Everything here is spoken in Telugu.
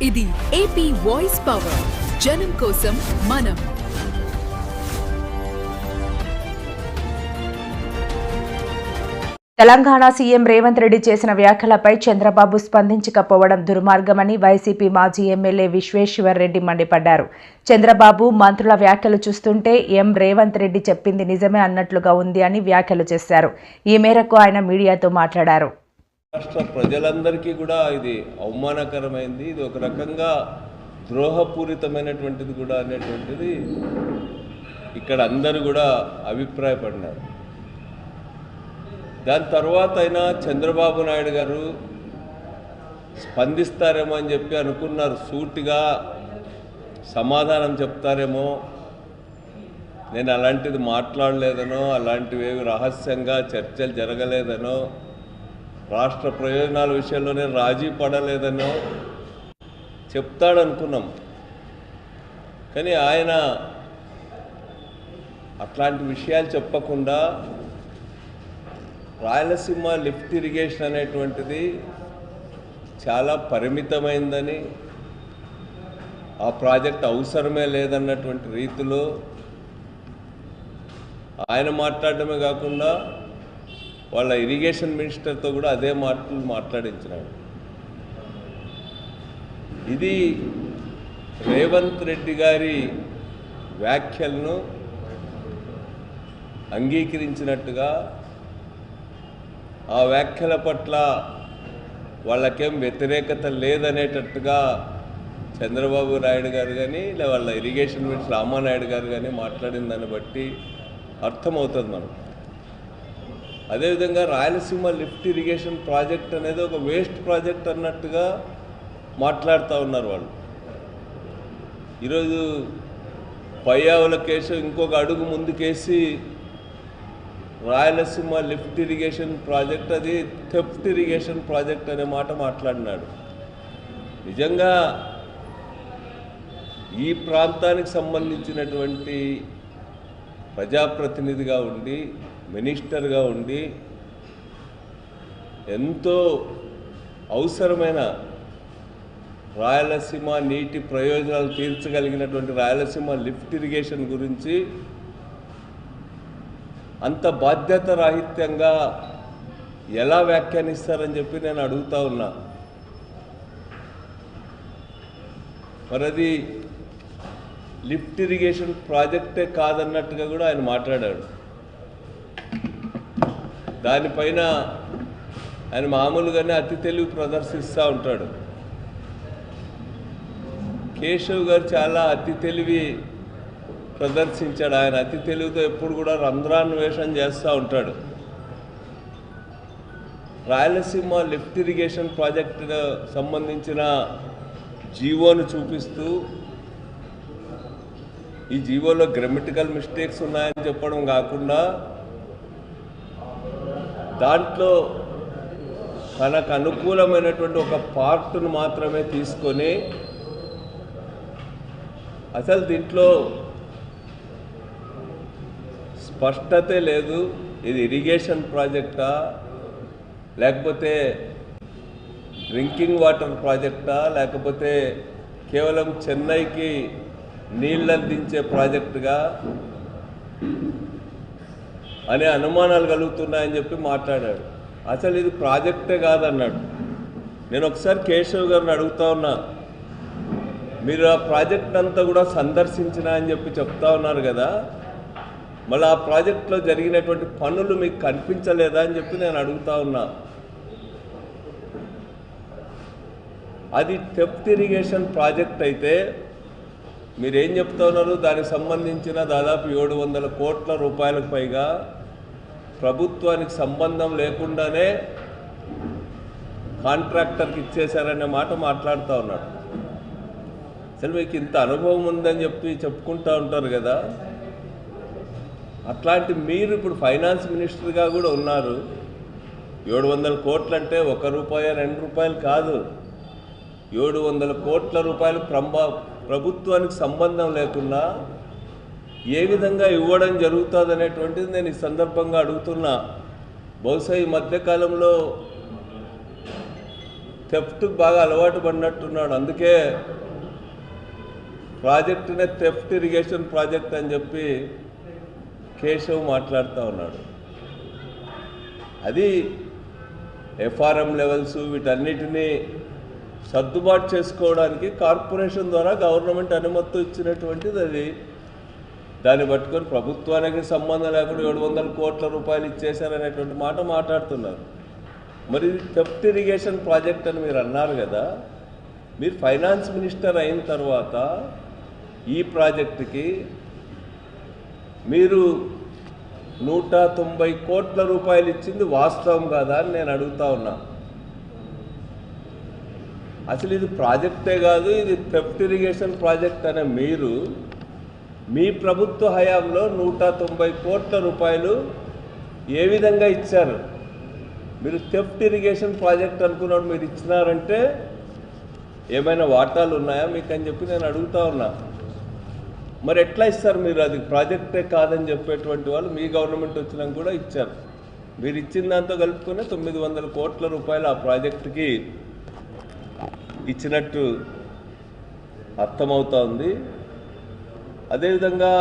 ఇది ఏపీ వాయిస్ పవర్, జనం కోసం మనం. తెలంగాణ సీఎం రేవంత్ రెడ్డి చేసిన వ్యాఖ్యలపై చంద్రబాబు స్పందించకపోవడం దుర్మార్గమని వైసీపీ మాజీ ఎమ్మెల్యే విశ్వేశ్వర్ రెడ్డి మండిపడ్డారు. చంద్రబాబు మంత్రుల వ్యాఖ్యలు చూస్తుంటే రేవంత్ రెడ్డి చెప్పింది నిజమే అన్నట్లుగా ఉంది అని వ్యాఖ్యలు చేశారు. ఈ మేరకు ఆయన మీడియాతో మాట్లాడారు. రాష్ట్ర ప్రజలందరికీ కూడా ఇది అవమానకరమైంది, ఇది ఒక రకంగా ద్రోహపూరితమైనటువంటిది కూడా అనేటువంటిది ఇక్కడ అందరూ కూడా అభిప్రాయపడినారు. దాని తర్వాత అయినా చంద్రబాబు నాయుడు గారు స్పందిస్తారేమో అని చెప్పి అనుకున్నారు, సూటిగా సమాధానం చెప్తారేమో, నేను అలాంటిది మాట్లాడలేదనో, అలాంటివేవి రహస్యంగా చర్చలు జరగలేదనో, రాష్ట్ర ప్రయోజనాల విషయంలో నేను రాజీ పడలేదనో చెప్తాడనుకున్నాం. కానీ ఆయన అట్లాంటి విషయాలు చెప్పకుండా రాయలసీమ లిఫ్ట్ ఇరిగేషన్ అనేటువంటిది చాలా పరిమితమైందని, ఆ ప్రాజెక్ట్ అవసరమే లేదన్నటువంటి రీతిలో ఆయన మాట్లాడటమే కాకుండా వాళ్ళ ఇరిగేషన్ మినిస్టర్తో కూడా అదే మాటలు మాట్లాడించినాడు. ఇది రేవంత్ రెడ్డి గారి వ్యాఖ్యలను అంగీకరించినట్టుగా, ఆ వ్యాఖ్యల పట్ల వాళ్ళకేం వ్యతిరేకత లేదనేటట్టుగా చంద్రబాబు నాయుడు గారు కానీ వాళ్ళ ఇరిగేషన్ మినిస్టర్ రామానాయుడు గారు కానీ మాట్లాడిన దాన్ని బట్టి అర్థమవుతుంది మనకు. అదేవిధంగా రాయలసీమ లిఫ్ట్ ఇరిగేషన్ ప్రాజెక్ట్ అనేది ఒక వేస్ట్ ప్రాజెక్ట్ అన్నట్టుగా మాట్లాడుతూ ఉన్నారు వాళ్ళు. ఈరోజు పయ్యావుల కేసు ఇంకొక అడుగు ముందుకేసి రాయలసీమ లిఫ్ట్ ఇరిగేషన్ ప్రాజెక్ట్ అది థెఫ్ట్ ఇరిగేషన్ ప్రాజెక్ట్ అనే మాట మాట్లాడినాడు. నిజంగా ఈ ప్రాంతానికి సంబంధించినటువంటి ప్రజాప్రతినిధిగా ఉండి, మినిస్టర్గా ఉండి, ఎంతో అవసరమైన రాయలసీమ నీటి ప్రయోజనాలు తీర్చగలిగినటువంటి రాయలసీమ లిఫ్ట్ ఇరిగేషన్ గురించి అంత బాధ్యత రాహిత్యంగా ఎలా వ్యాఖ్యానిస్తారని చెప్పి నేను అడుగుతా ఉన్నా. మరి అది లిఫ్ట్ ఇరిగేషన్ ప్రాజెక్టే కాదన్నట్టుగా కూడా ఆయన మాట్లాడాడు. దానిపైన ఆయన మామూలుగానే అతి తెలివి ప్రదర్శిస్తూ ఉంటాడు. కేశవ్ గారు చాలా అతి తెలివి ప్రదర్శించాడు. ఆయన అతి తెలివితో ఎప్పుడు కూడా రంధ్రాన్వేషణ చేస్తూ ఉంటాడు. రాయలసీమ లిఫ్ట్ ఇరిగేషన్ ప్రాజెక్టు సంబంధించిన జీవోను చూపిస్తూ ఈ జీవోలో గ్రామటికల్ మిస్టేక్స్ ఉన్నాయని చెప్పడం కాకుండా దాంట్లో తనకు అనుకూలమైనటువంటి ఒక పార్ట్ను మాత్రమే తీసుకొని అసలు దీంట్లో స్పష్టతే లేదు, ఇది ఇరిగేషన్ ప్రాజెక్టా లేకపోతే డ్రింకింగ్ వాటర్ ప్రాజెక్టా లేకపోతే కేవలం చెన్నైకి నీళ్ళు అందించే ప్రాజెక్టుగా అనే అనుమానాలు కలుగుతున్నాయని చెప్పి మాట్లాడాడు. అసలు ఇది ప్రాజెక్టే కాదన్నాడు. నేను ఒకసారి కేశవ్ గారిని అడుగుతా ఉన్నా, మీరు ఆ ప్రాజెక్ట్ అంతా కూడా సందర్శించినా అని చెప్పి చెప్తా ఉన్నారు కదా, మళ్ళీ ఆ ప్రాజెక్టులో జరిగినటువంటి పనులు మీకు కనిపించలేదా అని చెప్పి నేను అడుగుతా ఉన్నా. అది థెఫ్ట్ ఇరిగేషన్ ప్రాజెక్ట్ అయితే మీరేం చెప్తా ఉన్నారు, దానికి సంబంధించిన దాదాపు 700 కోట్ల రూపాయలకు పైగా ప్రభుత్వానికి సంబంధం లేకుండానే కాంట్రాక్టర్కి ఇచ్చేశారనే మాట మాట్లాడుతూ ఉన్నాడు. అసలు మీకు ఇంత అనుభవం ఉందని చెప్పి చెప్పుకుంటూ ఉంటారు కదా, అట్లాంటి మీరు ఇప్పుడు ఫైనాన్స్ మినిస్టర్గా కూడా ఉన్నారు. 700 కోట్లు అంటే 1 రూపాయి 2 రూపాయలు కాదు, 700 కోట్ల రూపాయలు ప్రభుత్వానికి సంబంధం లేకుండా ఏ విధంగా ఇవ్వడం జరుగుతుంది అనేటువంటిది నేను ఈ సందర్భంగా అడుగుతున్నా. బహుశా ఈ మధ్యకాలంలో థెఫ్ట్ బాగా అలవాటు పడినట్టున్నాడు. అందుకే ప్రాజెక్టునే థెఫ్ట్ ఇరిగేషన్ ప్రాజెక్ట్ అని చెప్పి కేశవ్ మాట్లాడుతూ ఉన్నాడు. అది ఎఫ్ఆర్ఎం లెవెల్స్ వీటన్నిటినీ సర్దుబాటు చేసుకోవడానికి కార్పొరేషన్ ద్వారా గవర్నమెంట్ అనుమతి ఇచ్చినటువంటిది. అది దాన్ని పట్టుకొని ప్రభుత్వానికి సంబంధం లేకుండా 700 కోట్ల రూపాయలు ఇచ్చేశారనేటువంటి మాట మాట్లాడుతున్నారు. మరి థెఫ్ట్ ఇరిగేషన్ ప్రాజెక్ట్ అని మీరు అన్నారు కదా, మీరు ఫైనాన్స్ మినిస్టర్ అయిన తర్వాత ఈ ప్రాజెక్టుకి మీరు 190 కోట్ల రూపాయలు ఇచ్చింది వాస్తవం కాదా అని నేను అడుగుతా ఉన్నా. అసలు ఇది ప్రాజెక్టే కాదు, ఇది థెఫ్ట్ ఇరిగేషన్ ప్రాజెక్ట్ అనే మీరు మీ ప్రభుత్వ హయాంలో 190 కోట్ల రూపాయలు ఏ విధంగా ఇచ్చారు? మీరు థెఫ్ట్ ఇరిగేషన్ ప్రాజెక్ట్ అనుకున్నాడు మీరు ఇచ్చినారంటే ఏమైనా వాటాలు ఉన్నాయా మీకు అని చెప్పి నేను అడుగుతా ఉన్నా. మరి ఎట్లా ఇస్తారు మీరు? అది ప్రాజెక్టే కాదని చెప్పేటువంటి వాళ్ళు మీ గవర్నమెంట్ వచ్చినాక కూడా ఇచ్చారు. మీరు ఇచ్చిన దాంతో కలుపుకొని 900 కోట్ల రూపాయలు ఆ ప్రాజెక్టుకి ఇచ్చినట్టు అర్థమవుతా ఉంది. అదేవిధంగా